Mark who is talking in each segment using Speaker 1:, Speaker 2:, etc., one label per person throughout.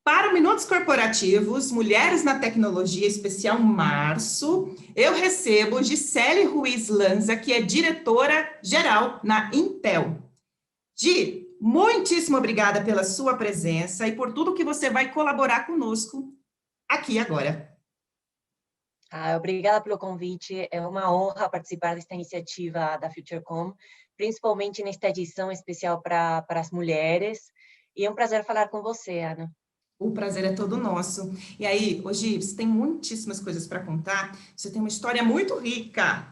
Speaker 1: Para o Minutos Corporativos, Mulheres na Tecnologia, especial março, eu recebo Gisele Ruiz Lanza, que é diretora-geral na Intel. Gi, muitíssimo obrigada pela sua presença e por tudo que você vai colaborar conosco aqui agora.
Speaker 2: Obrigada pelo convite. É uma honra participar desta iniciativa da FutureCom, principalmente nesta edição especial para as mulheres. E é um prazer falar com você, Ana.
Speaker 1: O prazer é todo nosso. E aí, hoje você tem muitíssimas coisas para contar. Você tem uma história muito rica.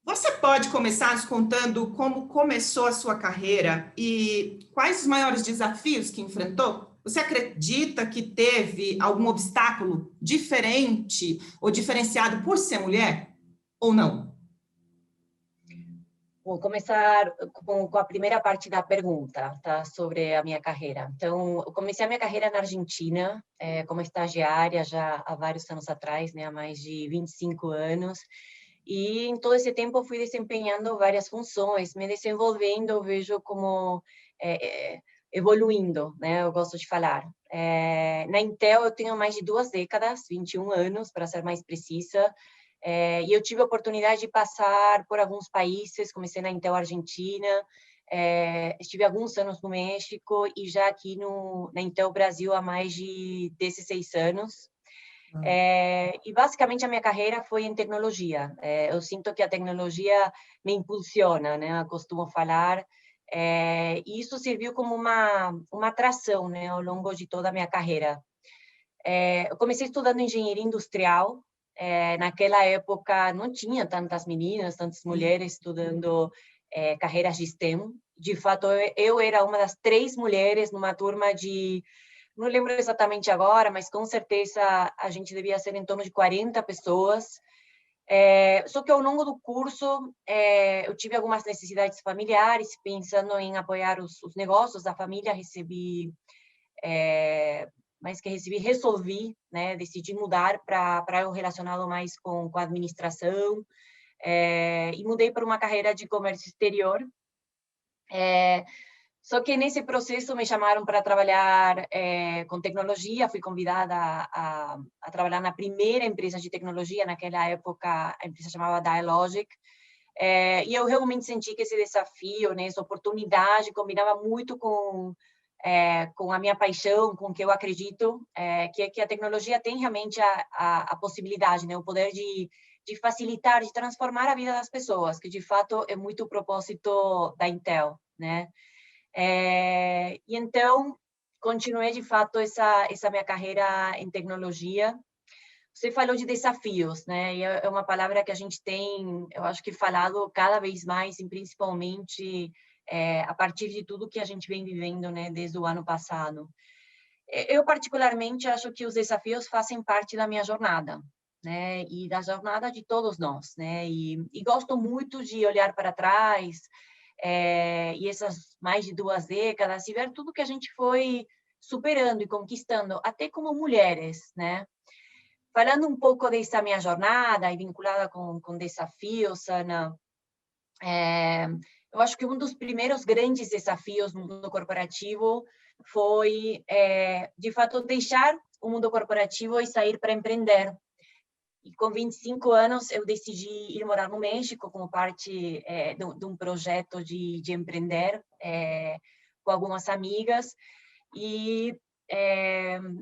Speaker 1: Você pode começar nos contando como começou a sua carreira e quais os maiores desafios que enfrentou? Você acredita que teve algum obstáculo diferente ou diferenciado por ser mulher? Ou não?
Speaker 2: Vou começar com a primeira parte da pergunta, tá? Sobre a minha carreira. Então, eu comecei a minha carreira na Argentina, como estagiária já há vários anos atrás, né? Há mais de 25 anos. E em todo esse tempo eu fui desempenhando várias funções, me desenvolvendo, eu vejo como evoluindo, né? Eu gosto de falar. Na Intel eu tenho mais de 2 décadas, 21 anos, para ser mais precisa. E eu tive a oportunidade de passar por alguns países, comecei na Intel Argentina, estive alguns anos no México e já aqui na Intel Brasil há mais de 16 anos. E basicamente a minha carreira foi em tecnologia. Eu sinto que a tecnologia me impulsiona, né? Eu costumo falar. E isso serviu como uma atração, né? Ao longo de toda a minha carreira. Eu comecei estudando engenharia industrial. Naquela época não tinha tantas meninas, tantas mulheres estudando carreiras de STEM. De fato, eu era uma das 3 mulheres numa turma de, não lembro exatamente agora, mas com certeza a gente devia ser em torno de 40 pessoas. Só que ao longo do curso eu tive algumas necessidades familiares, pensando em apoiar os negócios da família, resolvi, né, decidi mudar para algo relacionado mais com a administração, e mudei para uma carreira de comércio exterior. Só que nesse processo me chamaram para trabalhar com tecnologia, fui convidada a trabalhar na primeira empresa de tecnologia, naquela época a empresa chamava Dialogic, e eu realmente senti que esse desafio, né, essa oportunidade combinava muito com a minha paixão, com o que eu acredito, que a tecnologia tem realmente a possibilidade, né, o poder de facilitar, de transformar a vida das pessoas, que de fato é muito o propósito da Intel, né? E então, continuei de fato essa minha carreira em tecnologia. Você falou de desafios, né? E é uma palavra que a gente tem, eu acho que falado cada vez mais, e principalmente a partir de tudo que a gente vem vivendo, né, desde o ano passado. Eu, particularmente, acho que os desafios fazem parte da minha jornada, né? E da jornada de todos nós, né? E gosto muito de olhar para trás, e essas mais de 2 décadas, e ver tudo que a gente foi superando e conquistando, até como mulheres, né? Falando um pouco dessa minha jornada e vinculada com desafios, Ana, eu acho que um dos primeiros grandes desafios no mundo corporativo foi, de fato, deixar o mundo corporativo e sair para empreender. E com 25 anos, eu decidi ir morar no México como parte de um projeto de empreender com algumas amigas. E,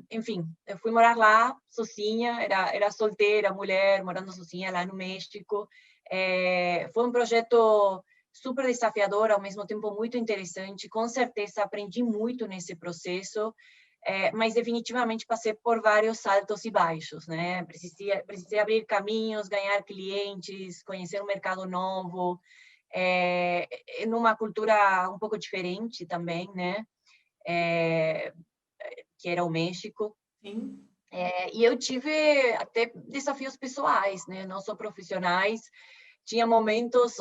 Speaker 2: enfim, eu fui morar lá sozinha, era solteira, mulher, morando sozinha lá no México. Foi um projeto super desafiador, ao mesmo tempo muito interessante. Com certeza aprendi muito nesse processo, mas definitivamente passei por vários altos e baixos, né? Precisei abrir caminhos, ganhar clientes, conhecer um mercado novo, numa cultura um pouco diferente também, né? Que era o México.
Speaker 1: Sim.
Speaker 2: E eu tive até desafios pessoais, né? Não só profissionais. Tinha momentos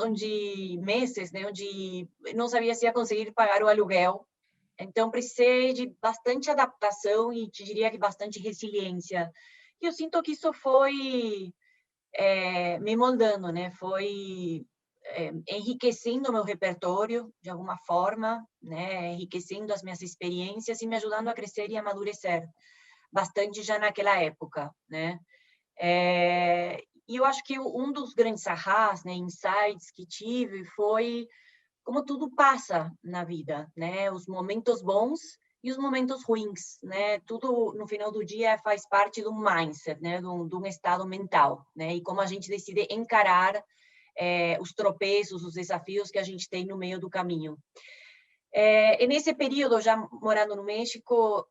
Speaker 2: meses, né? Onde não sabia se ia conseguir pagar o aluguel. Então, precisei de bastante adaptação e te diria que bastante resiliência. E eu sinto que isso foi me moldando, né? Foi enriquecendo meu repertório de alguma forma, né, enriquecendo as minhas experiências e me ajudando a crescer e amadurecer bastante já naquela época, né? E eu acho que um dos grandes ahás, né, insights que tive foi como tudo passa na vida, né? Os momentos bons e os momentos ruins, né? Tudo no final do dia faz parte do mindset, né? De um estado mental, né? E como a gente decide encarar os tropeços, os desafios que a gente tem no meio do caminho. E nesse período, já morando no México,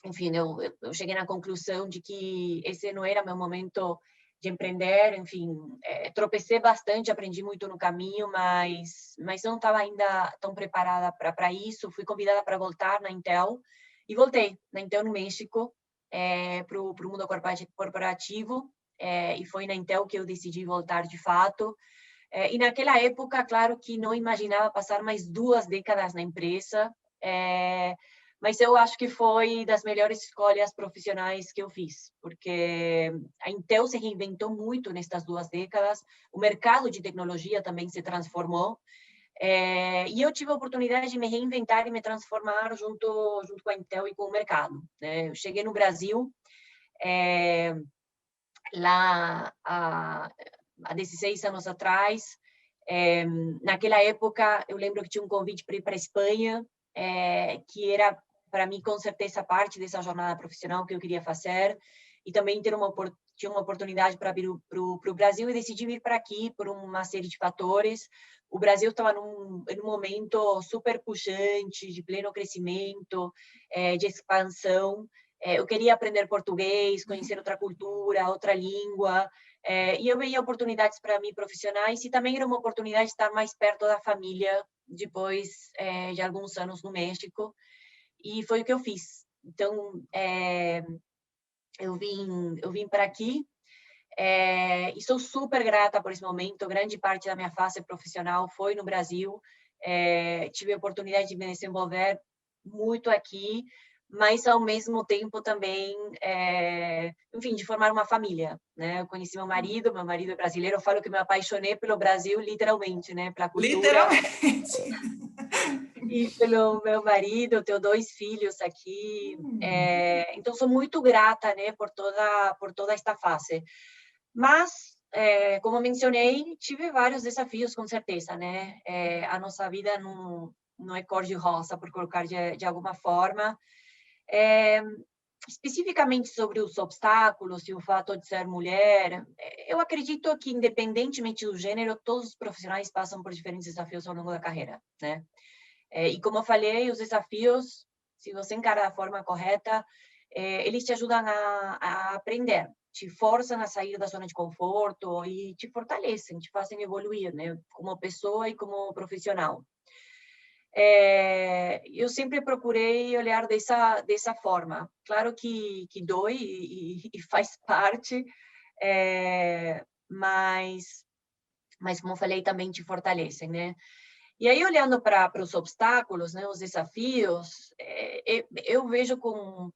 Speaker 2: enfim, eu cheguei na conclusão de que esse não era meu momento de empreender, enfim, tropecei bastante, aprendi muito no caminho, mas não estava ainda tão preparada para isso. Fui convidada para voltar na Intel e voltei na Intel no México para o mundo corporativo, e foi na Intel que eu decidi voltar de fato. E naquela época, claro que não imaginava passar mais 2 décadas na empresa, mas eu acho que foi das melhores escolhas profissionais que eu fiz, porque a Intel se reinventou muito nestas 2 décadas, o mercado de tecnologia também se transformou, e eu tive a oportunidade de me reinventar e me transformar junto com a Intel e com o mercado, né? Eu cheguei no Brasil, lá há 16 anos atrás. Naquela época, eu lembro que tinha um convite para ir para a Espanha, que era, para mim, com certeza, parte dessa jornada profissional que eu queria fazer, e também tinha uma oportunidade para vir para o Brasil, e decidi vir para aqui por uma série de fatores. O Brasil estava em um momento super puxante, de pleno crescimento, de expansão. Eu queria aprender português, conhecer outra cultura, outra língua, e eu veia oportunidades para mim profissionais, e também era uma oportunidade de estar mais perto da família depois de alguns anos no México, e foi o que eu fiz. Então, eu vim para aqui, e sou super grata por esse momento. Grande parte da minha fase profissional foi no Brasil, tive a oportunidade de me desenvolver muito aqui, mas ao mesmo tempo também, enfim, de formar uma família, né? Eu conheci meu marido é brasileiro, eu falo que me apaixonei pelo Brasil literalmente, né? Pela cultura.
Speaker 1: Literalmente.
Speaker 2: E pelo meu marido, eu tenho 2 filhos aqui, então sou muito grata, né, por toda esta fase. Mas, como mencionei, tive vários desafios, com certeza, né? A nossa vida não é cor de rosa, por colocar de alguma forma. Especificamente sobre os obstáculos e o fato de ser mulher, eu acredito que, independentemente do gênero, todos os profissionais passam por diferentes desafios ao longo da carreira, né? E como eu falei, os desafios, se você encara da forma correta, eles te ajudam a aprender, te forçam a sair da zona de conforto e te fortalecem, te fazem evoluir, né? Como pessoa e como profissional. Eu sempre procurei olhar dessa forma. Claro que dói e faz parte, mas como eu falei, também te fortalecem, né? E aí, olhando para os obstáculos, né, os desafios, eu vejo com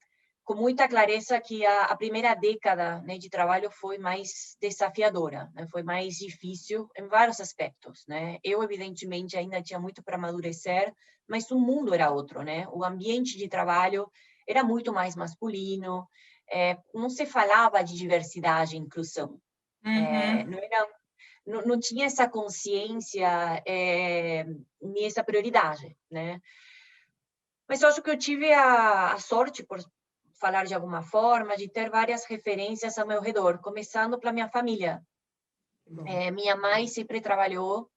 Speaker 2: muita clareza que a primeira década, né, de trabalho foi mais desafiadora, né, foi mais difícil em vários aspectos, né? Eu, evidentemente, ainda tinha muito para amadurecer, mas o mundo era outro, né? O ambiente de trabalho era muito mais masculino, não se falava de diversidade e inclusão,
Speaker 1: Uhum.
Speaker 2: não tinha essa consciência, nem essa prioridade, né? Mas eu acho que eu tive a sorte, por falar de alguma forma, de ter várias referências ao meu redor, começando pela minha família. Minha mãe sempre trabalhou,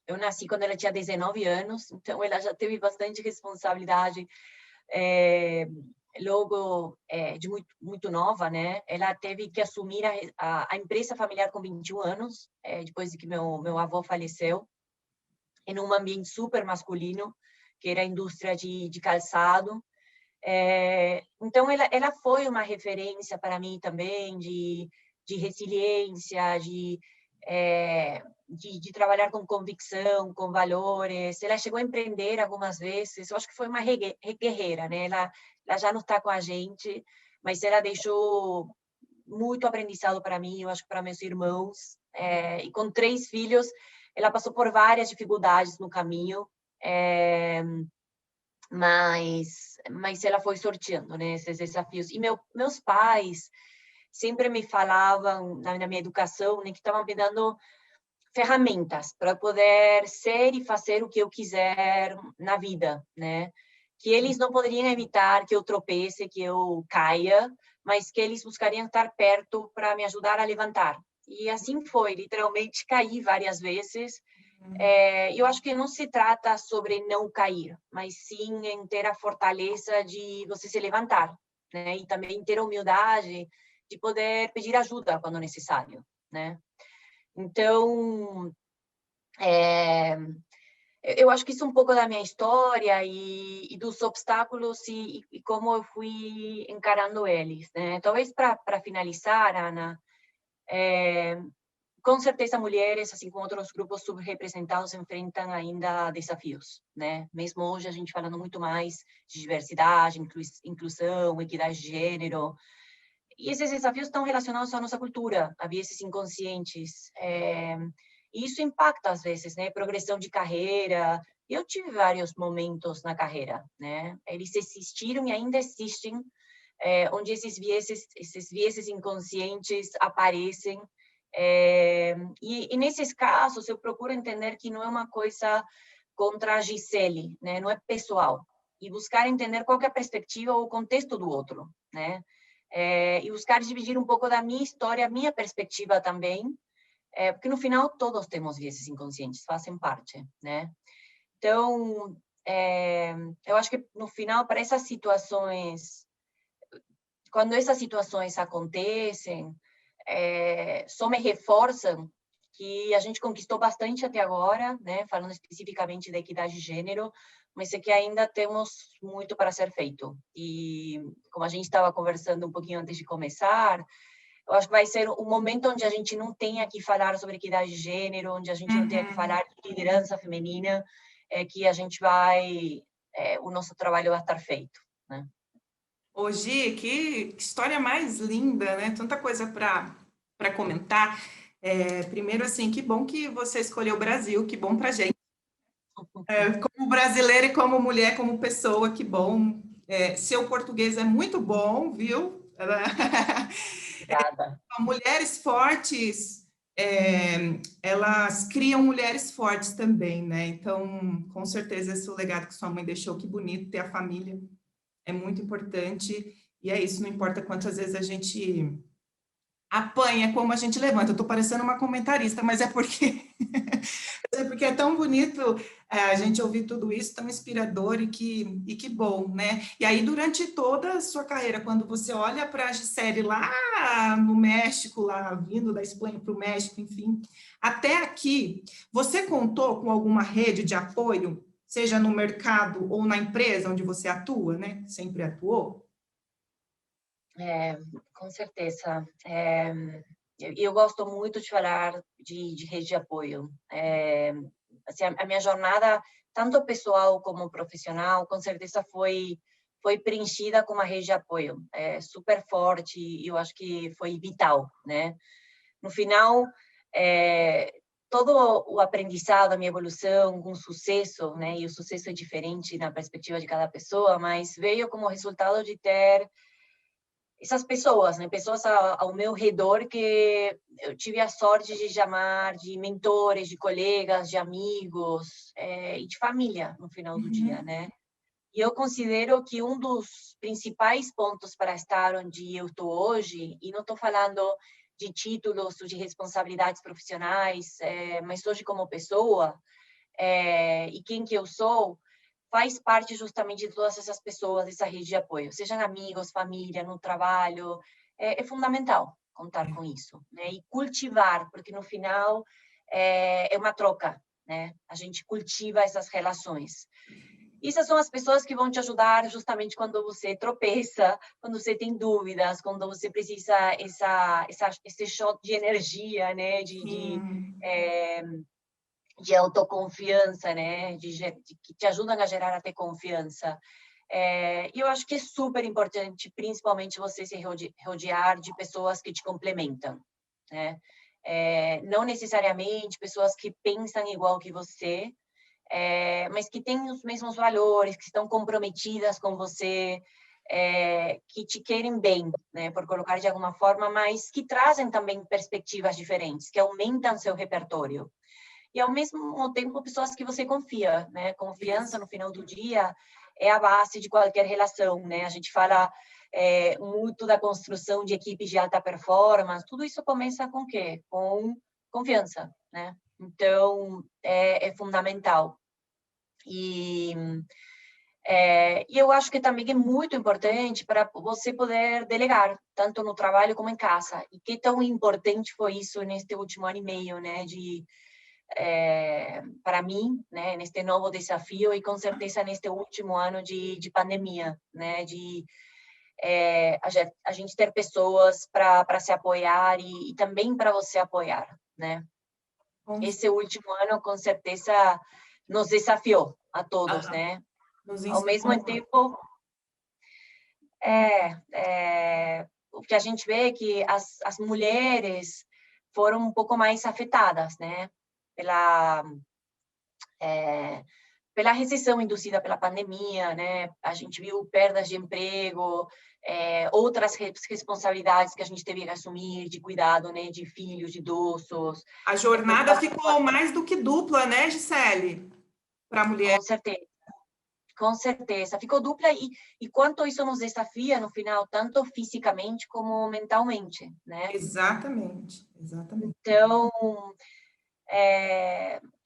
Speaker 2: eu nasci quando ela tinha 19 anos, então ela já teve bastante responsabilidade, logo de muito nova, né? Ela teve que assumir a empresa familiar com 21 anos, depois de que meu avô faleceu, em um ambiente super masculino, que era a indústria de calçado. Então, ela foi uma referência para mim também de resiliência, de trabalhar com convicção, com valores. Ela chegou a empreender algumas vezes. Eu acho que foi uma guerreira, né? Ela já não está com a gente, mas ela deixou muito aprendizado para mim, eu acho que para meus irmãos, e com 3 filhos, ela passou por várias dificuldades no caminho, mas ela foi sorteando, né, esses desafios. E meus pais sempre me falavam, na minha educação, né, que estavam me dando ferramentas para poder ser e fazer o que eu quiser na vida, né? Que eles não poderiam evitar que eu tropece, que eu caia, mas que eles buscariam estar perto para me ajudar a levantar. E assim foi, literalmente caí várias vezes. Eu acho que não se trata sobre não cair, mas sim em ter a fortaleza de você se levantar, né? E também ter a humildade de poder pedir ajuda quando necessário, né? Então, eu acho que isso é um pouco da minha história e dos obstáculos e como eu fui encarando eles, né? Talvez para finalizar, Ana, com certeza mulheres, assim como outros grupos subrepresentados, enfrentam ainda desafios, né? Mesmo hoje a gente falando muito mais de diversidade, inclusão, equidade de gênero, e esses desafios estão relacionados à nossa cultura, a viéses inconscientes. E isso impacta, às vezes, né? Progressão de carreira. Eu tive vários momentos na carreira, né? Eles existiram e ainda existem, onde esses vieses inconscientes aparecem. E nesses casos, eu procuro entender que não é uma coisa contra a Gisele, né? Não é pessoal. E buscar entender qual que é a perspectiva ou o contexto do outro, né? E buscar dividir um pouco da minha história, a minha perspectiva também, porque no final todos temos vieses inconscientes, fazem parte, né? Então, eu acho que no final, para essas situações, quando essas situações acontecem, só me reforçam que a gente conquistou bastante até agora, né? Falando especificamente da equidade de gênero, mas é que ainda temos muito para ser feito. E como a gente estava conversando um pouquinho antes de começar, eu acho que vai ser um momento onde a gente não tenha que falar sobre equidade de gênero, onde a gente não tenha que falar de liderança feminina, que a gente o nosso trabalho vai estar feito, né?
Speaker 1: Ô, Gi, que história mais linda, né? Tanta coisa para comentar. Primeiro, assim, que bom que você escolheu o Brasil, que bom para gente. Como brasileira e como mulher, como pessoa, que bom. Seu português é muito bom, viu?
Speaker 2: Obrigada.
Speaker 1: Mulheres fortes, elas criam mulheres fortes também, né? Então, com certeza, esse é o legado que sua mãe deixou. Que bonito ter a família. É muito importante. E é isso, não importa quantas vezes a gente apanha, como a gente levanta. Eu estou parecendo uma comentarista, mas é porque é tão bonito a gente ouvir tudo isso, tão inspirador e que bom, né? E aí, durante toda a sua carreira, quando você olha para a Gisele lá no México, lá vindo da Espanha para o México, enfim, até aqui, você contou com alguma rede de apoio, seja no mercado ou na empresa onde você atua, né? Sempre atuou?
Speaker 2: Com certeza. Eu gosto muito de falar de rede de apoio. Assim, a minha jornada, tanto pessoal como profissional, com certeza foi preenchida com uma rede de apoio super forte e eu acho que foi vital, né? No final, todo o aprendizado, a minha evolução, um sucesso, né? E o sucesso é diferente na perspectiva de cada pessoa, mas veio como resultado de ter essas pessoas, né? Pessoas ao meu redor que eu tive a sorte de chamar de mentores, de colegas, de amigos e de família no final do dia,
Speaker 1: Uhum.
Speaker 2: né? E eu considero que um dos principais pontos para estar onde eu estou hoje, e não estou falando de títulos ou de responsabilidades profissionais, mas hoje como pessoa e quem que eu sou, faz parte justamente de todas essas pessoas, dessa rede de apoio, sejam amigos, família, no trabalho, é fundamental contar com isso, né? E cultivar, porque no final é uma troca, né? A gente cultiva essas relações. Essas são as pessoas que vão te ajudar justamente quando você tropeça, quando você tem dúvidas, quando você precisa esse shot de energia, né?
Speaker 1: Sim.
Speaker 2: De autoconfiança, né? Que te ajudam a gerar até confiança. E eu acho que é super importante, principalmente você se rodear de pessoas que te complementam, né? não necessariamente pessoas que pensam igual que você, mas que têm os mesmos valores, que estão comprometidas com você, que te querem bem, né, por colocar de alguma forma, mas que trazem também perspectivas diferentes, que aumentam seu repertório. E, ao mesmo tempo, pessoas que você confia, né? Confiança, no final do dia, é a base de qualquer relação, né? A gente fala muito da construção de equipes de alta performance, tudo isso começa com o quê? Com confiança, né? Então, é fundamental. E eu acho que também é muito importante para você poder delegar, tanto no trabalho como em casa. E que tão importante foi isso neste último ano e meio, né? Para mim, né, neste novo desafio e com certeza neste último ano de pandemia, né, a gente ter pessoas para se apoiar e também para você apoiar, né? Esse último ano, com certeza, nos desafiou a todos, né?
Speaker 1: Nos
Speaker 2: Ao
Speaker 1: ensinou.
Speaker 2: mesmo tempo, o que a gente vê é que as mulheres foram um pouco mais afetadas, né? Pela recessão induzida pela pandemia, né? A gente viu perdas de emprego, outras responsabilidades que a gente teve que assumir de cuidado, né? De filhos, de idosos.
Speaker 1: A jornada ficou mais do que dupla, né, Gisele? Para a mulher.
Speaker 2: Com certeza. Com certeza, ficou dupla e quanto isso nos desafia no final, tanto fisicamente como mentalmente, né?
Speaker 1: Exatamente, exatamente.
Speaker 2: Então,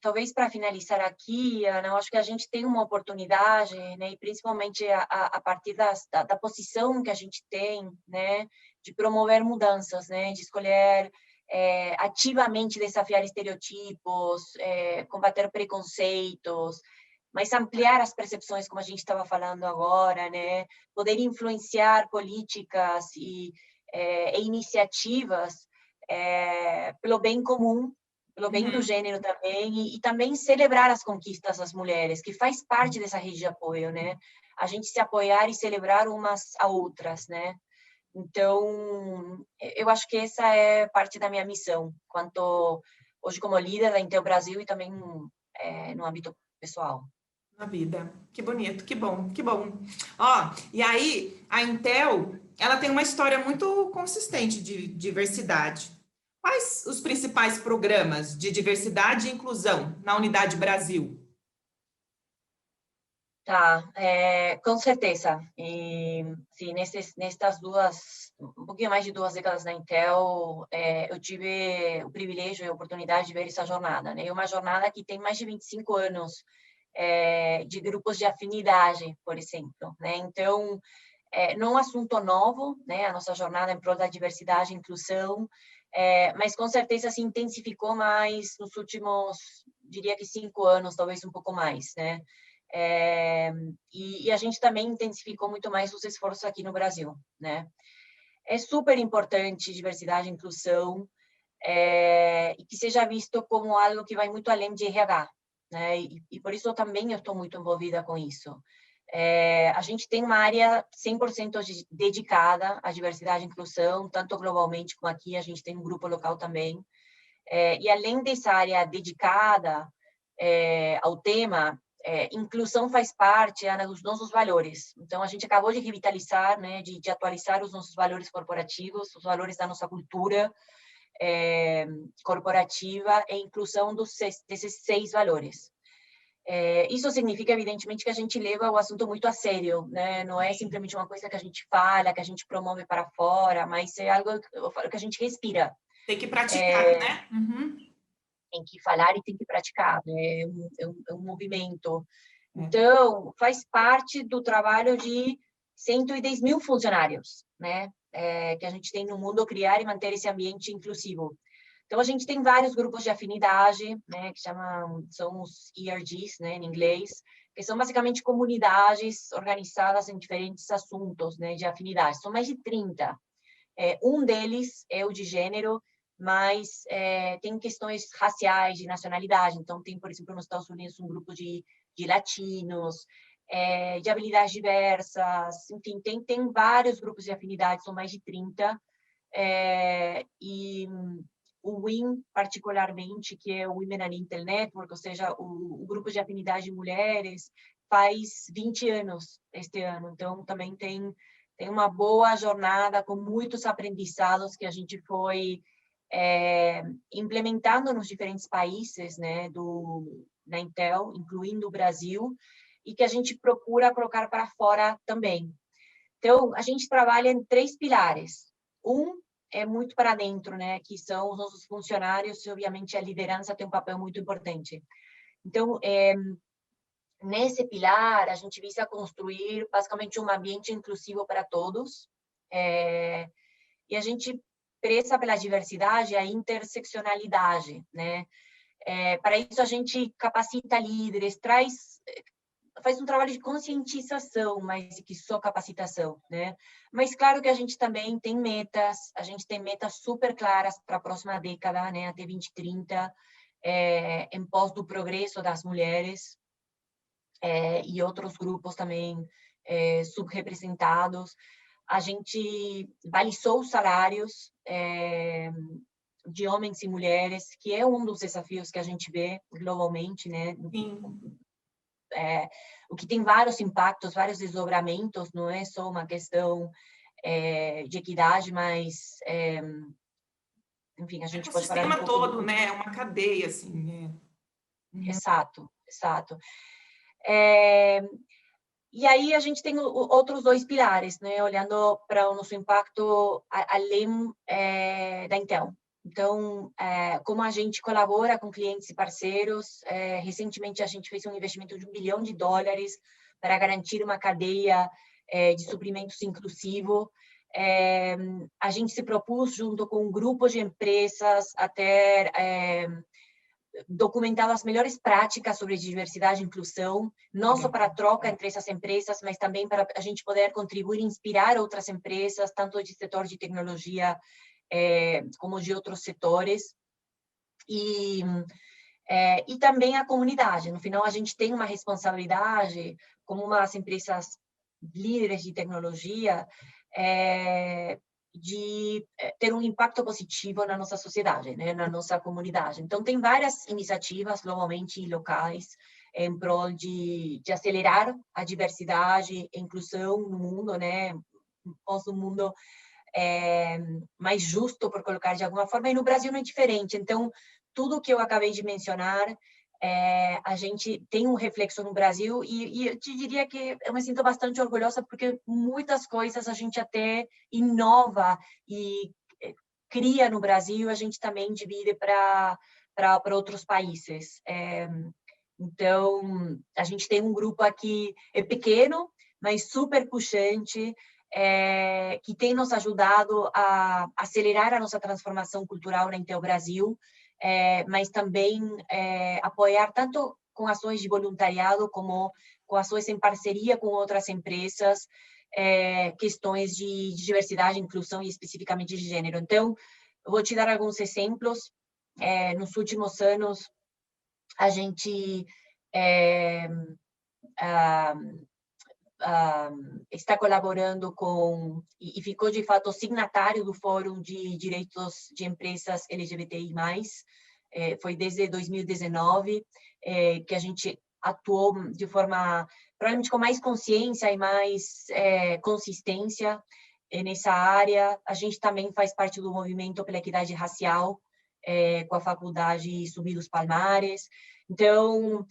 Speaker 2: talvez para finalizar aqui, Ana, eu acho que a gente tem uma oportunidade, né? E principalmente a partir da posição que a gente tem, né? De promover mudanças, né? De escolher ativamente desafiar estereotipos, combater preconceitos, mas ampliar as percepções, como a gente estava falando agora, né? Poder influenciar políticas e iniciativas pelo bem comum, pelo bem do gênero também, e também celebrar as conquistas das mulheres, que faz parte dessa rede de apoio, né? A gente se apoiar e celebrar umas a outras, né? Então, eu acho que essa é parte da minha missão, quanto hoje como líder da Intel Brasil e também no âmbito pessoal.
Speaker 1: Na vida. Que bonito, que bom, que bom. Ó, e aí, a Intel, ela tem uma história muito consistente de diversidade. Quais os principais programas de diversidade e inclusão na Unidade Brasil?
Speaker 2: Tá, com certeza. E, sim, nestas um pouquinho mais de 2 décadas na Intel, eu tive o privilégio e a oportunidade de ver essa jornada, né? Uma jornada que tem mais de 25 anos de grupos de afinidade, por exemplo, né? Então, não é um assunto novo, né? A nossa jornada em prol da diversidade e inclusão, mas com certeza se intensificou mais nos últimos, diria que 5 anos, talvez um pouco mais, né? E a gente também intensificou muito mais os esforços aqui no Brasil, né? É super importante diversidade e inclusão, e que seja visto como algo que vai muito além de RH, né? E por isso também eu estou muito envolvida com isso. A gente tem uma área 100% dedicada à diversidade e inclusão, tanto globalmente como aqui, a gente tem um grupo local também. E além dessa área dedicada ao tema, inclusão faz parte, Ana, dos nossos valores. Então, a gente acabou de revitalizar, né, de atualizar os nossos valores corporativos, os valores da nossa cultura corporativa e inclusão desses 6 valores. Isso significa, evidentemente, que a gente leva o assunto muito a sério, né? Não é simplesmente uma coisa que a gente fala, que a gente promove para fora, mas é algo que a gente respira.
Speaker 1: Tem que praticar, né?
Speaker 2: Tem que falar e tem que praticar, né? É um movimento. Então, faz parte do trabalho de 110 mil funcionários, né? Que a gente tem no mundo, criar e manter esse ambiente inclusivo. Então, a gente tem vários grupos de afinidade, né? Que são os ERGs, né? Em inglês, que são basicamente comunidades organizadas em diferentes assuntos, né? De afinidade. São mais de 30. Um deles é o de gênero, mas tem questões raciais, de nacionalidade. Então, tem, por exemplo, nos Estados Unidos, um grupo de latinos, de habilidades diversas, enfim, tem vários grupos de afinidade, são mais de 30. E o WIN, particularmente, que é o Women and Intel Network, ou seja, o grupo de afinidade de mulheres, faz 20 anos este ano. Então, também tem uma boa jornada com muitos aprendizados que a gente foi implementando nos diferentes países, né, da Intel, incluindo o Brasil, e que a gente procura colocar para fora também. Então, a gente trabalha em 3 pilares. Um é muito para dentro, né, que são os nossos funcionários, e obviamente a liderança tem um papel muito importante. Então, nesse pilar, a gente visa construir basicamente um ambiente inclusivo para todos, e a gente preza pela diversidade e a interseccionalidade, né? Para isso, a gente capacita líderes, faz um trabalho de conscientização, mais que só capacitação, né? Mas claro que a gente também tem metas, a gente tem metas super claras para a próxima década, né? Até 2030, em pós do progresso das mulheres, e outros grupos também subrepresentados. A gente balizou os salários de homens e mulheres, que é um dos desafios que a gente vê globalmente, né?
Speaker 1: Sim.
Speaker 2: O que tem vários impactos, vários desdobramentos, não é só uma questão de equidade, mas, enfim, a gente pode falar um
Speaker 1: Ecossistema
Speaker 2: pouco
Speaker 1: todo, né? É uma cadeia, assim.
Speaker 2: Exato, exato. E aí a gente tem outros 2 pilares, né? Olhando para o nosso impacto além da Intel. Então, como a gente colabora com clientes e parceiros, recentemente a gente fez um investimento de $1 bilhão para garantir uma cadeia de suprimentos inclusivo. A gente se propôs, junto com um grupo de empresas, a ter documentado as melhores práticas sobre diversidade e inclusão, não só para a troca entre essas empresas, mas também para a gente poder contribuir e inspirar outras empresas, tanto de setor de tecnologia como de outros setores. E também a comunidade. No final, a gente tem uma responsabilidade, como umas empresas líderes de tecnologia, de ter um impacto positivo na nossa sociedade, né, na nossa comunidade. Então, tem várias iniciativas, globalmente e locais, em prol de acelerar a diversidade e inclusão no mundo, né, um mundo mais justo, por colocar de alguma forma, e no Brasil não é diferente. Então, tudo que eu acabei de mencionar, a gente tem um reflexo no Brasil e eu te diria que eu me sinto bastante orgulhosa porque muitas coisas a gente até inova e cria no Brasil, a gente também divide para outros países. Então, a gente tem um grupo aqui, é pequeno, mas super puxante, que tem nos ajudado a acelerar a nossa transformação cultural na Intel Brasil, mas também apoiar tanto com ações de voluntariado como com ações em parceria com outras empresas, questões de diversidade, inclusão e especificamente de gênero. Então, eu vou te dar alguns exemplos. Nos últimos anos, a gente está colaborando com, e ficou de fato signatário do Fórum de Direitos de Empresas LGBTI+, foi desde 2019 que a gente atuou de forma, provavelmente com mais consciência e mais consistência nessa área. A gente também faz parte do movimento pela equidade racial, com a Faculdade Zumbi dos Palmares. Então,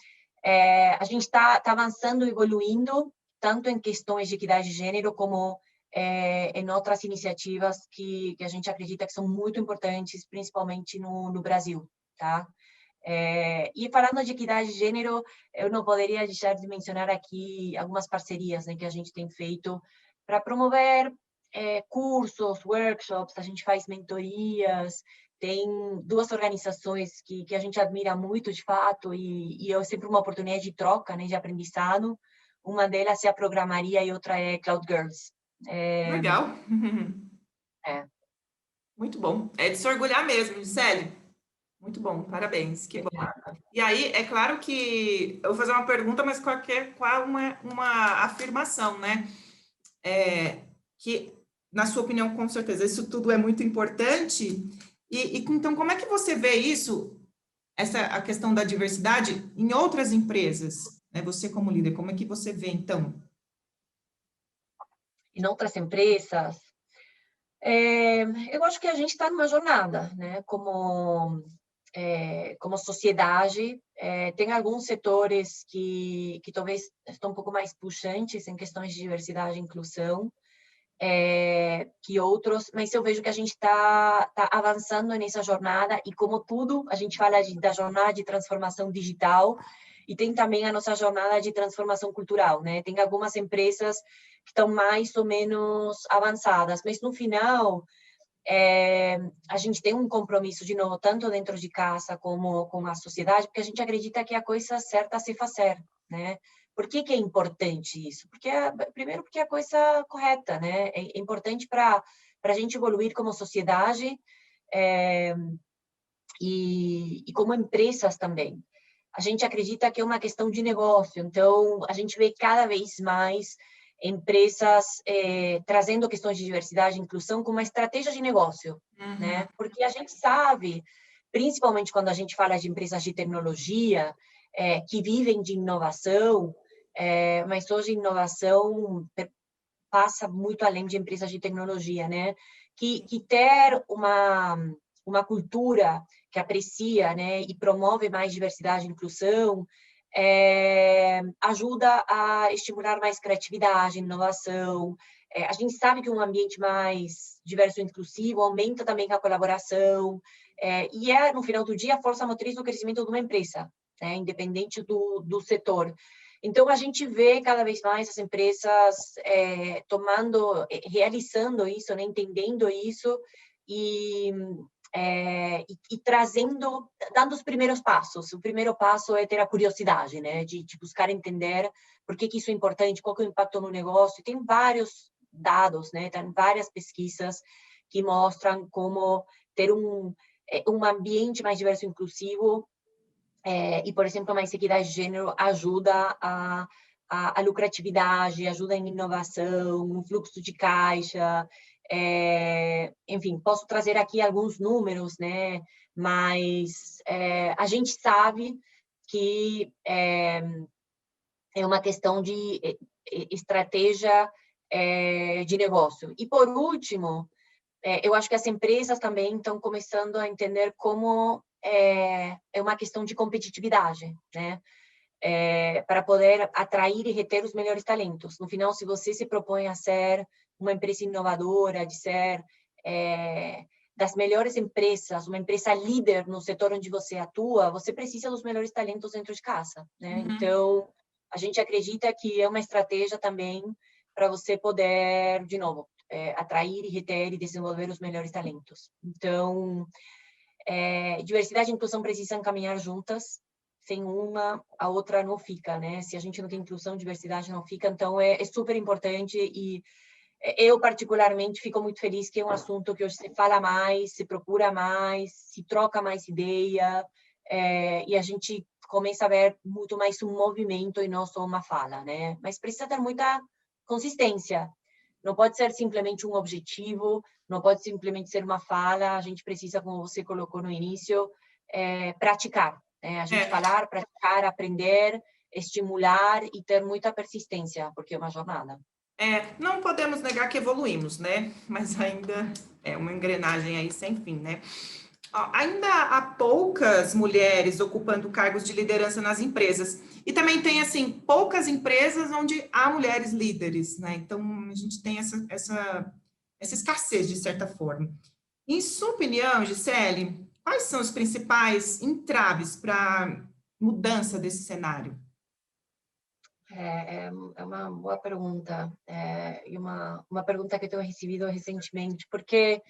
Speaker 2: a gente está avançando, evoluindo, tanto em questões de equidade de gênero, como em outras iniciativas que a gente acredita que são muito importantes, principalmente no Brasil, tá? E falando de equidade de gênero, eu não poderia deixar de mencionar aqui algumas parcerias, né, que a gente tem feito para promover cursos, workshops, a gente faz mentorias. Tem 2 organizações que a gente admira muito, de fato, e é sempre uma oportunidade de troca, né, de aprendizado. Uma delas é a Programaria e outra é Cloud Girls.
Speaker 1: Legal.
Speaker 2: É.
Speaker 1: Muito bom. É de se orgulhar mesmo, Gisele. Muito bom, parabéns, que bom. E aí, é claro que eu vou fazer uma pergunta, mas qual uma afirmação, né? Que, na sua opinião, com certeza, isso tudo é muito importante, Então, como é que você vê isso, a questão da diversidade em outras empresas? Né? Você como líder, como é que você vê, então?
Speaker 2: Em outras empresas, eu acho que a gente está numa jornada, né? Como sociedade, tem alguns setores que talvez estão um pouco mais puxantes em questões de diversidade e inclusão, que outros, mas eu vejo que a gente tá avançando nessa jornada e como tudo, a gente fala da jornada de transformação digital e tem também a nossa jornada de transformação cultural, né? Tem algumas empresas que estão mais ou menos avançadas, mas no final a gente tem um compromisso, de novo, tanto dentro de casa como com a sociedade, porque a gente acredita que a coisa certa se fazer, né? Por que é importante isso? Primeiro, porque é a coisa correta, né? É importante para a gente evoluir como sociedade e como empresas também. A gente acredita que é uma questão de negócio, então a gente vê cada vez mais empresas trazendo questões de diversidade e inclusão como uma estratégia de negócio, né? Porque a gente sabe, principalmente quando a gente fala de empresas de tecnologia, que vivem de inovação, mas hoje inovação passa muito além de empresas de tecnologia, né? Que ter uma cultura que aprecia, né, e promove mais diversidade e inclusão, ajuda a estimular mais criatividade, inovação. A gente sabe que um ambiente mais diverso e inclusivo aumenta também a colaboração, e no final do dia, a força motriz do crescimento de uma empresa, né, independente do setor. Então, a gente vê cada vez mais as empresas realizando isso, né, entendendo isso e trazendo, dando os primeiros passos. O primeiro passo é ter a curiosidade, né, de buscar entender por que isso é importante, qual que é o impacto no negócio. Tem vários dados, né, tem várias pesquisas que mostram como ter um ambiente mais diverso e inclusivo e, por exemplo, mais equidade de gênero ajuda a lucratividade, ajuda em inovação, no fluxo de caixa. Enfim, posso trazer aqui alguns números, né? Mas a gente sabe que é uma questão de estratégia de negócio. E, por último, eu acho que as empresas também estão começando a entender como é uma questão de competitividade, né? Para poder atrair e reter os melhores talentos. No final, se você se propõe a ser uma empresa inovadora, de ser das melhores empresas, uma empresa líder no setor onde você atua, você precisa dos melhores talentos dentro de casa, né? Então, a gente acredita que é uma estratégia também para você poder, de novo, atrair e reter e desenvolver os melhores talentos. Então, diversidade e inclusão precisam caminhar juntas, sem uma, a outra não fica, né? Se a gente não tem inclusão, diversidade não fica, então é super importante e eu, particularmente, fico muito feliz que é um assunto que hoje se fala mais, se procura mais, se troca mais ideia, e a gente começa a ver muito mais um movimento e não só uma fala, né? Mas precisa ter muita consistência. Não pode ser simplesmente um objetivo, não pode simplesmente ser uma fala, a gente precisa, como você colocou no início, praticar. A gente falar, praticar, aprender, estimular e ter muita persistência, porque é uma jornada.
Speaker 1: Não podemos negar que evoluímos, né? Mas ainda é uma engrenagem aí sem fim, né? Ainda há poucas mulheres ocupando cargos de liderança nas empresas. E também tem, assim, poucas empresas onde há mulheres líderes, né? Então, a gente tem essa escassez, de certa forma. Em sua opinião, Gisele, quais são os principais entraves para mudança desse cenário?
Speaker 2: É uma boa pergunta, e uma pergunta que eu tenho recebido recentemente, porque,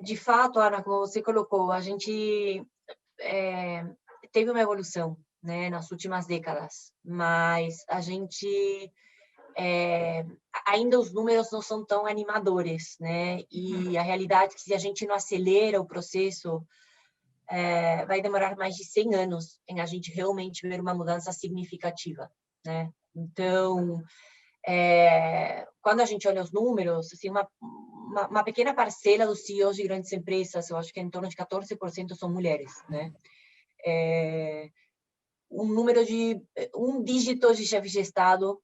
Speaker 2: de fato, Ana, como você colocou, a gente teve uma evolução, né, nas últimas décadas, mas a gente ainda os números não são tão animadores, né? E a realidade é que se a gente não acelera o processo, vai demorar mais de 100 anos em a gente realmente ver uma mudança significativa, né? Então, Quando a gente olha os números, assim, uma pequena parcela dos CEOs de grandes empresas, eu acho que em torno de 14% são mulheres, né? Um dígito de chefes de Estado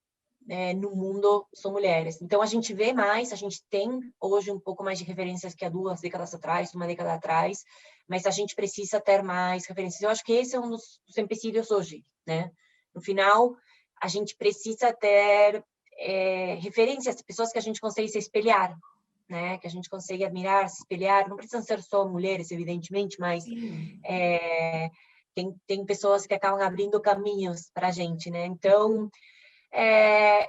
Speaker 2: no mundo são mulheres. Então, a gente vê mais, a gente tem hoje um pouco mais de referências que há 2 décadas atrás, uma década atrás, mas a gente precisa ter mais referências. Eu acho que esse é um dos empecilhos hoje, né? No final, a gente precisa ter referências, pessoas que a gente consegue se espelhar, né? Que a gente consegue admirar, se espelhar. Não precisam ser só mulheres, evidentemente, mas tem pessoas que acabam abrindo caminhos para a gente, né? Então,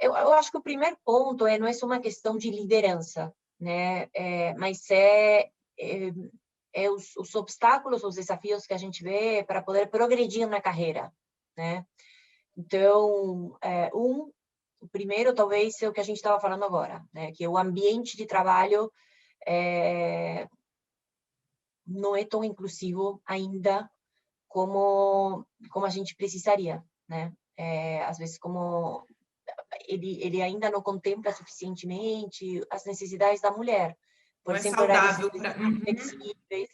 Speaker 2: eu acho que o primeiro ponto não é só uma questão de liderança, né? Mas os obstáculos, os desafios que a gente vê para poder progredir na carreira, né? Então, o primeiro talvez é o que a gente estava falando agora, né? Que o ambiente de trabalho não é tão inclusivo ainda como a gente precisaria, né? Às vezes, como ele ainda não contempla suficientemente as necessidades da mulher. Por
Speaker 1: Não é
Speaker 2: exemplo, horários
Speaker 1: saudável para...
Speaker 2: flexíveis.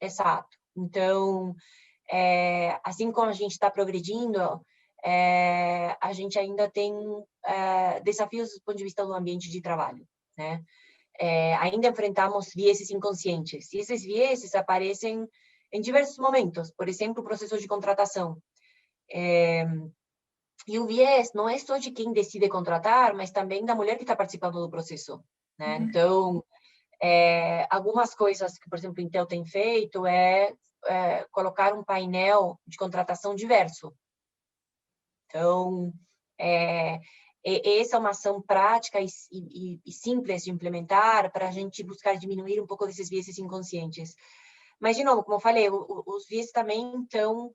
Speaker 2: Exato. Então, assim como a gente está progredindo, a gente ainda tem desafios do ponto de vista do ambiente de trabalho, né? Ainda enfrentamos vieses inconscientes, e esses vieses aparecem em diversos momentos, por exemplo, o processo de contratação. E o viés não é só de quem decide contratar, mas também da mulher que está participando do processo, né? Então, algumas coisas que, por exemplo, o Intel tem feito colocar um painel de contratação diverso. Então, essa é uma ação prática e simples de implementar para a gente buscar diminuir um pouco desses vieses inconscientes. Mas, de novo, como eu falei, os vieses também estão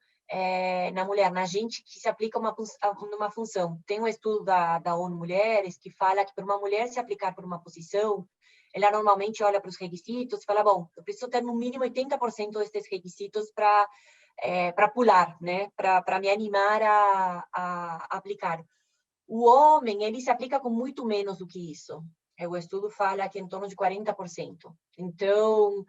Speaker 2: na mulher, na gente que se aplica numa função. Tem um estudo da ONU Mulheres que fala que para uma mulher se aplicar por uma posição, ela normalmente olha para os requisitos e fala, bom, eu preciso ter no mínimo 80% desses requisitos para pular, né? Para me animar a aplicar. O homem, ele se aplica com muito menos do que isso. O estudo fala que em torno de 40%. Então,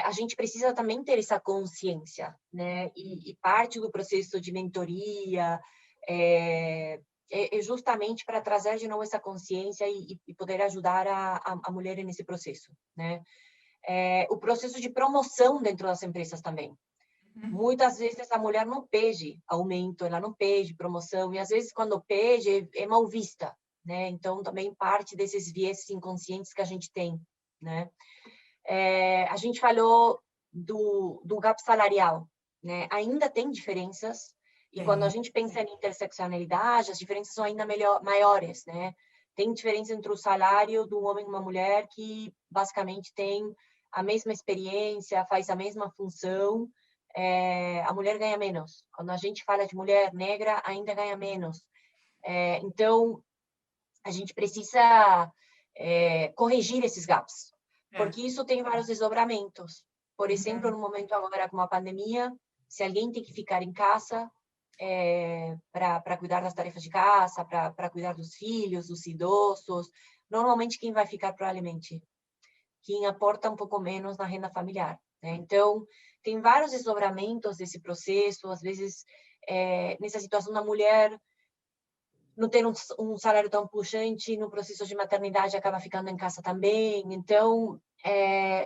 Speaker 2: a gente precisa também ter essa consciência, né? E parte do processo de mentoria é justamente para trazer de novo essa consciência e poder ajudar a mulher nesse processo, né? O processo de promoção dentro das empresas também. Muitas vezes a mulher não pede aumento, ela não pede promoção, e às vezes quando pede é mal vista, né? Então também parte desses viés inconscientes que a gente tem, né? A gente falou do gap salarial, né? Ainda tem diferenças, e quando a gente pensa em interseccionalidade, as diferenças são ainda maiores, né? Tem diferença entre o salário de um homem e uma mulher que basicamente tem a mesma experiência, faz a mesma função, a mulher ganha menos. Quando a gente fala de mulher negra, ainda ganha menos. Então, a gente precisa corrigir esses gaps, porque isso tem vários desdobramentos. Por exemplo, no momento agora com a pandemia, se alguém tem que ficar em casa para cuidar das tarefas de casa, para cuidar dos filhos, dos idosos, normalmente quem vai ficar provavelmente? Quem aporta um pouco menos na renda familiar, né? Então, tem vários desdobramentos desse processo, às vezes, nessa situação da mulher não ter um salário tão puxante, no processo de maternidade acaba ficando em casa também. Então,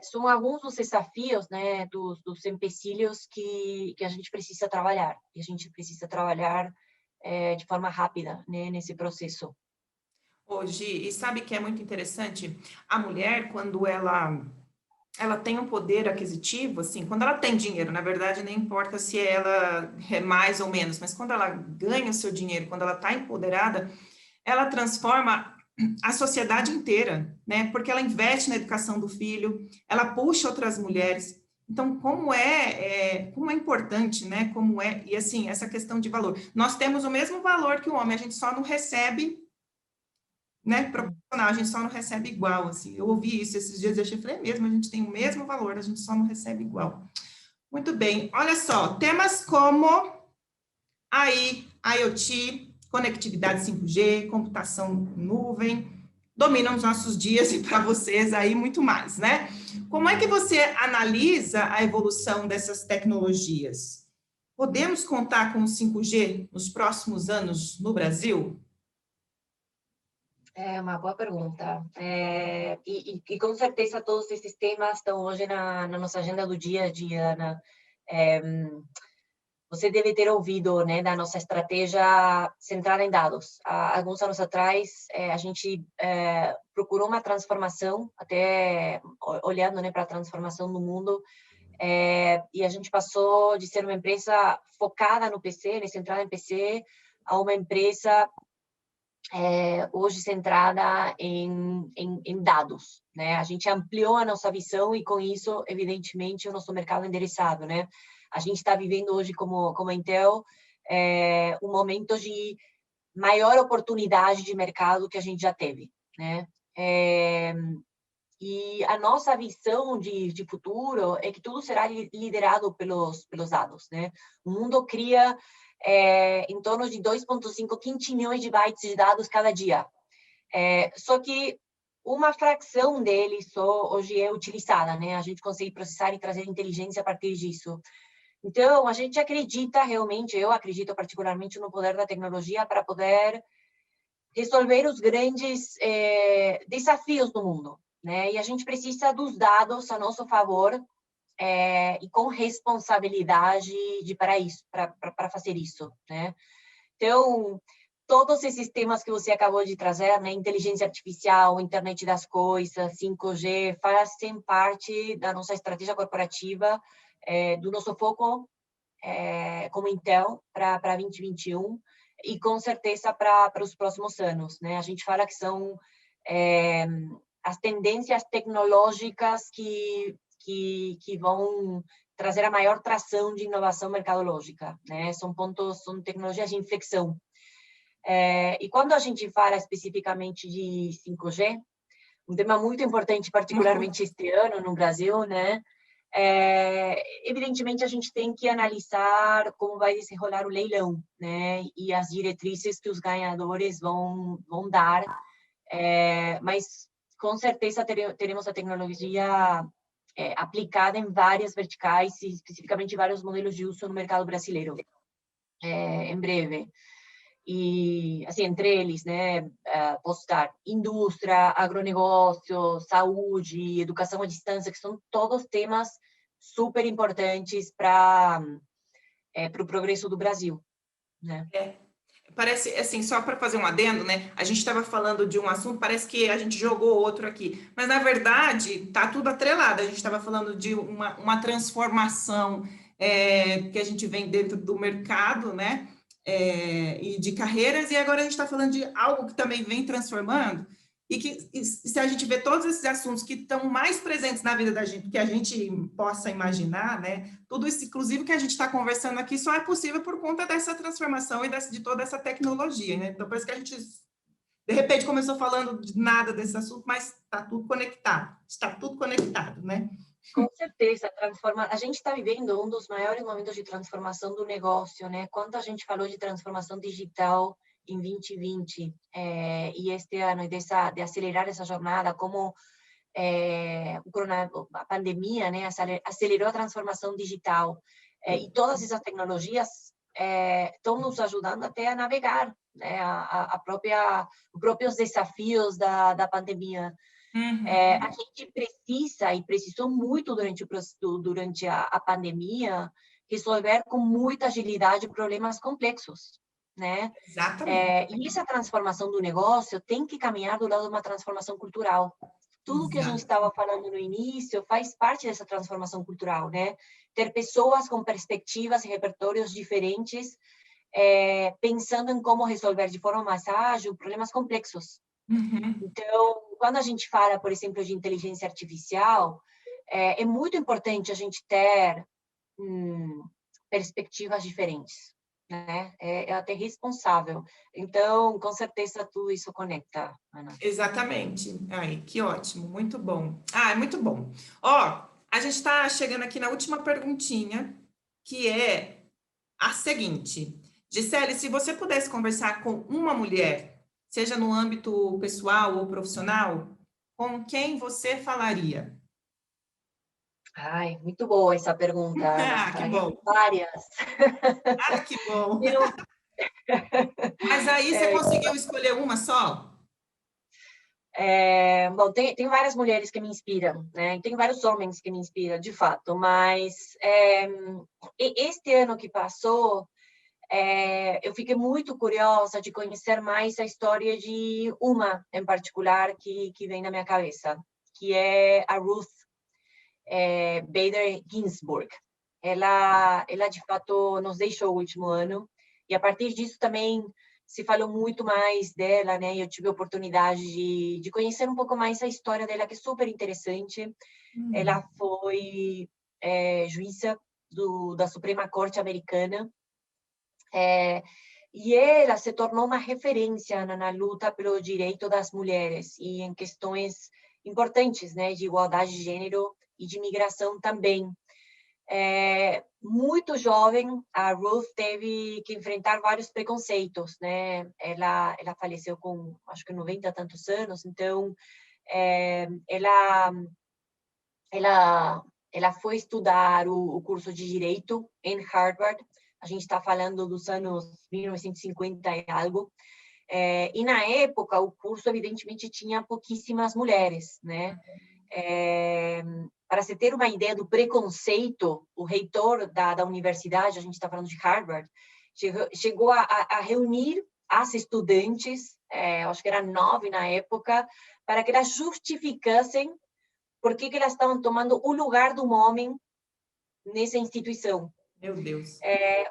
Speaker 2: são alguns dos desafios, né, dos empecilhos que a gente precisa trabalhar. E a gente precisa trabalhar de forma rápida, né, nesse processo.
Speaker 1: Hoje, e sabe que é muito interessante? A mulher, quando ela tem um poder aquisitivo, assim, quando ela tem dinheiro, na verdade, nem importa se ela é mais ou menos, mas quando ela ganha o seu dinheiro, quando ela está empoderada, ela transforma a sociedade inteira, né? Porque ela investe na educação do filho, ela puxa outras mulheres. Então, como é importante, né? E assim, essa questão de valor. Nós temos o mesmo valor que o homem, a gente só não recebe, né, proporcional, a gente só não recebe igual, assim, eu ouvi isso esses dias, eu falei, mesmo, a gente tem o mesmo valor, a gente só não recebe igual. Muito bem, olha só, temas como AI, IoT, conectividade 5G, computação nuvem, dominam os nossos dias e para vocês aí muito mais, né? Como é que você analisa a evolução dessas tecnologias? Podemos contar com o 5G nos próximos anos no Brasil?
Speaker 2: É uma boa pergunta. E com certeza todos esses temas estão hoje na nossa agenda do dia a dia, Ana. Você deve ter ouvido, né, da nossa estratégia centrada em dados. Há alguns anos atrás, a gente procurou uma transformação, até olhando, né, para a transformação do mundo, e a gente passou de ser uma empresa focada no PC, né, centrada em PC, a uma empresa hoje centrada em dados, né? A gente ampliou a nossa visão e, com isso, evidentemente, o nosso mercado é endereçado, né? A gente está vivendo hoje, como Intel, um momento de maior oportunidade de mercado que a gente já teve, né? E a nossa visão de futuro é que tudo será liderado pelos dados, né? O mundo cria em torno de 2,5 quintilhões de bytes de dados cada dia. Só que uma fração deles só hoje é utilizada, né? A gente consegue processar e trazer inteligência a partir disso. Então, a gente acredita realmente, eu acredito particularmente no poder da tecnologia para poder resolver os grandes desafios do mundo, né? E a gente precisa dos dados a nosso favor e com responsabilidade para fazer isso, né? Então, todos esses temas que você acabou de trazer, né? Inteligência artificial, internet das coisas, 5G, fazem parte da nossa estratégia corporativa, do nosso foco como Intel para 2021 e com certeza para os próximos anos, né? A gente fala que são as tendências tecnológicas que vão trazer a maior tração de inovação mercadológica, né? São tecnologias de inflexão. E quando a gente fala especificamente de 5G, um tema muito importante, particularmente este ano no Brasil, né? Evidentemente, a gente tem que analisar como vai desenrolar o leilão, né? E as diretrizes que os ganhadores vão dar, mas com certeza teremos a tecnologia aplicada em várias verticais e especificamente vários modelos de uso no mercado brasileiro, em breve. E, assim, entre eles, né, posso citar indústria, agronegócio, saúde, educação à distância, que são todos temas super importantes para o progresso do Brasil, né?
Speaker 1: Parece, assim, só para fazer um adendo, né? A gente estava falando de um assunto, parece que a gente jogou outro aqui, mas na verdade tá tudo atrelado. A gente estava falando de uma transformação que a gente vem dentro do mercado, né? E de carreiras, e agora a gente está falando de algo que também vem transformando, e que se a gente vê todos esses assuntos que estão mais presentes na vida da gente, que a gente possa imaginar, né? Tudo isso, inclusive, que a gente está conversando aqui, só é possível por conta dessa transformação e de toda essa tecnologia, né? Então, parece que a gente, de repente, começou falando de nada desse assunto, mas está tudo conectado, né?
Speaker 2: Com certeza, a gente está vivendo um dos maiores momentos de transformação do negócio, né? Quando a gente falou de transformação digital em 2020 e este ano, e de acelerar essa jornada, como a pandemia, né, acelerou a transformação digital e todas essas tecnologias estão nos ajudando até a navegar, né, os próprios desafios da pandemia. A gente precisa e precisou muito durante a pandemia resolver com muita agilidade problemas complexos, né?
Speaker 1: Exatamente.
Speaker 2: E essa transformação do negócio tem que caminhar do lado de uma transformação cultural. Tudo que a gente estava falando no início faz parte dessa transformação cultural, né? Ter pessoas com perspectivas e repertórios diferentes, pensando em como resolver de forma mais ágil problemas complexos. Então, quando a gente fala, por exemplo, de inteligência artificial, é muito importante a gente ter perspectivas diferentes, né? É até responsável. Então, com certeza, tudo isso conecta, Ana.
Speaker 1: Exatamente. Ai, que ótimo, muito bom. Ah, é muito bom. Ó, a gente está chegando aqui na última perguntinha, que é a seguinte. Gisele, se você pudesse conversar com uma mulher, seja no âmbito pessoal ou profissional, com quem você falaria?
Speaker 2: Ai, muito boa essa pergunta, Ana.
Speaker 1: Ah, que
Speaker 2: Falaria
Speaker 1: bom.
Speaker 2: várias.
Speaker 1: Ah, que bom.
Speaker 2: Eu,
Speaker 1: Mas aí você
Speaker 2: é,
Speaker 1: conseguiu escolher uma só?
Speaker 2: bom, tem várias mulheres que me inspiram, né? E tem vários homens que me inspiram, de fato, mas este ano que passou, eu fiquei muito curiosa de conhecer mais a história de uma em particular que vem na minha cabeça, que é a Ruth Bader Ginsburg. Ela de fato nos deixou o último ano e a partir disso também se falou muito mais dela, né? Eu tive a oportunidade de conhecer um pouco mais a história dela, que é super interessante. Ela foi juíza da Suprema Corte Americana, e ela se tornou uma referência na luta pelo direito das mulheres e em questões importantes, né, de igualdade de gênero e de imigração também. Muito jovem, a Ruth teve que enfrentar vários preconceitos, né? Ela faleceu com, acho que 90 e tantos anos, então ela ela ela foi estudar o curso de direito em Harvard. A gente está falando dos anos 1950 e algo. E na época o curso evidentemente tinha pouquíssimas mulheres, né? Para se ter uma ideia do preconceito, o reitor da universidade, a gente está falando de Harvard, chegou a reunir as estudantes, acho que eram 9 na época, para que elas justificassem por que elas estavam tomando o lugar de um homem nessa instituição.
Speaker 1: Meu Deus.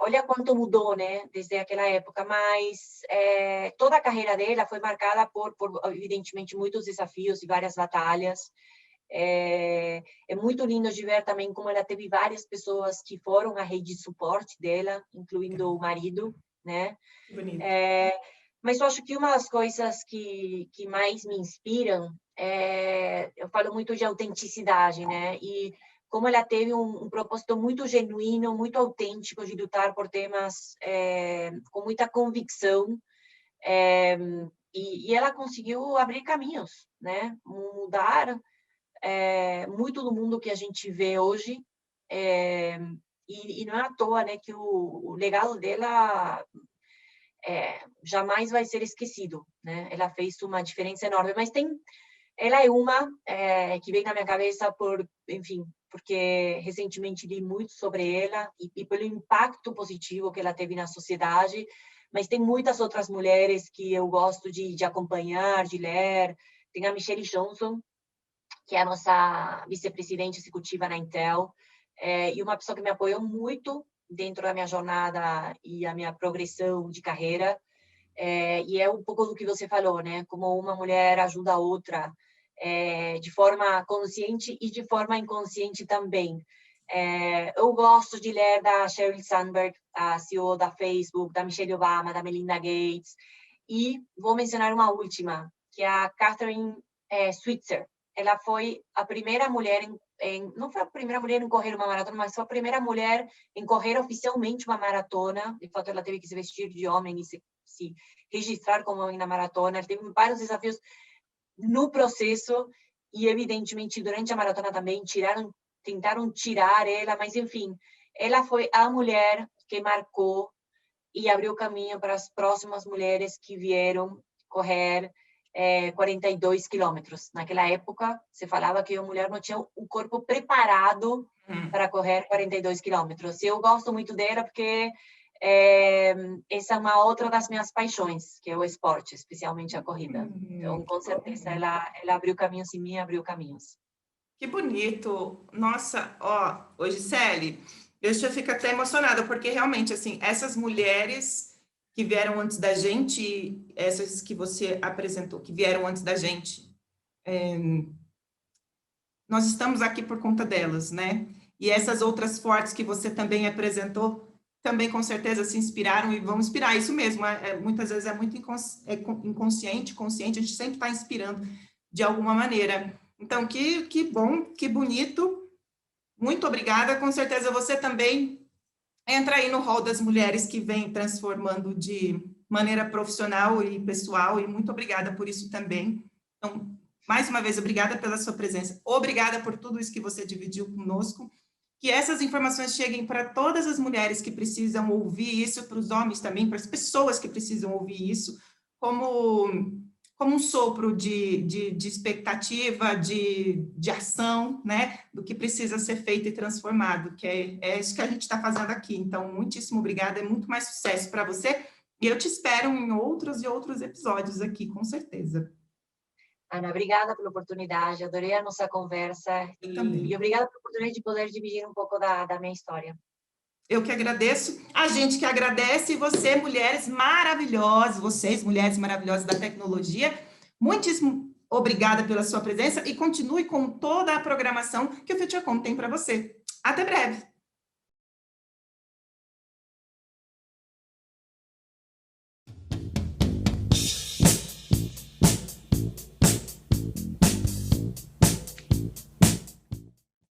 Speaker 2: Olha quanto mudou, né, desde aquela época, mas toda a carreira dela foi marcada por, evidentemente, muitos desafios e várias batalhas. É muito lindo de ver também como ela teve várias pessoas que foram a rede de suporte dela, incluindo o marido, né?
Speaker 1: Que bonito.
Speaker 2: Mas eu acho que uma das coisas que mais me inspiram eu falo muito de autenticidade, né? E como ela teve um propósito muito genuíno, muito autêntico de lutar por temas com muita convicção, e ela conseguiu abrir caminhos, né? Mudar muito do mundo que a gente vê hoje, e não é à toa, né, que o legado dela jamais vai ser esquecido, né? Ela fez uma diferença enorme, mas ela é uma que vem na minha cabeça enfim, porque recentemente li muito sobre ela e pelo impacto positivo que ela teve na sociedade, mas tem muitas outras mulheres que eu gosto de acompanhar, de ler. Tem a Michelle Johnson, que é a nossa vice-presidente executiva na Intel, e uma pessoa que me apoiou muito dentro da minha jornada e a minha progressão de carreira. E é um pouco do que você falou, né? Como uma mulher ajuda a outra, de forma consciente e de forma inconsciente também. Eu gosto de ler da Sheryl Sandberg, a CEO da Facebook, da Michelle Obama, da Melinda Gates, e vou mencionar uma última, que é a Catherine Switzer. Ela foi a primeira mulher não foi a primeira mulher em correr uma maratona, mas foi a primeira mulher em correr oficialmente uma maratona. De fato, ela teve que se vestir de homem e se registrar como homem na maratona. Ela teve vários desafios no processo e, evidentemente, durante a maratona também tentaram tirar ela, mas, enfim, ela foi a mulher que marcou e abriu caminho para as próximas mulheres que vieram correr 42 quilômetros. Naquela época, se falava que a mulher não tinha o corpo preparado para correr 42 quilômetros. E eu gosto muito dela porque essa é uma outra das minhas paixões, que é o esporte, especialmente a corrida. Então, com certeza, ela abriu caminhos em mim, abriu caminhos.
Speaker 1: Que bonito. Nossa, ó, hoje, Gisele, eu já fico até emocionada, porque realmente, assim, essas mulheres que vieram antes da gente, essas que você apresentou, que vieram antes da gente, nós estamos aqui por conta delas, né? E essas outras fortes que você também apresentou, também com certeza se inspiraram e vão inspirar. Isso mesmo, muitas vezes é muito inconsciente, consciente, a gente sempre está inspirando de alguma maneira. Então, que bom, que bonito. Muito obrigada. Com certeza você também entra aí no hall das mulheres que vem transformando de maneira profissional e pessoal, e muito obrigada por isso também. Então, mais uma vez, obrigada pela sua presença, obrigada por tudo isso que você dividiu conosco, que essas informações cheguem para todas as mulheres que precisam ouvir isso, para os homens também, para as pessoas que precisam ouvir isso, como um sopro de expectativa, de ação, né, do que precisa ser feito e transformado, que é isso que a gente está fazendo aqui. Então, muitíssimo obrigada, é muito mais sucesso para você, e eu te espero em outros e outros episódios aqui, com certeza.
Speaker 2: Ana, obrigada pela oportunidade, adorei a nossa conversa
Speaker 1: Eu também.
Speaker 2: e obrigada pela oportunidade de poder dividir um pouco da minha história.
Speaker 1: Eu que agradeço, a gente que agradece, e você, mulheres maravilhosas, vocês, mulheres maravilhosas da tecnologia, muitíssimo obrigada pela sua presença e continue com toda a programação que o FutureCom tem para você. Até breve!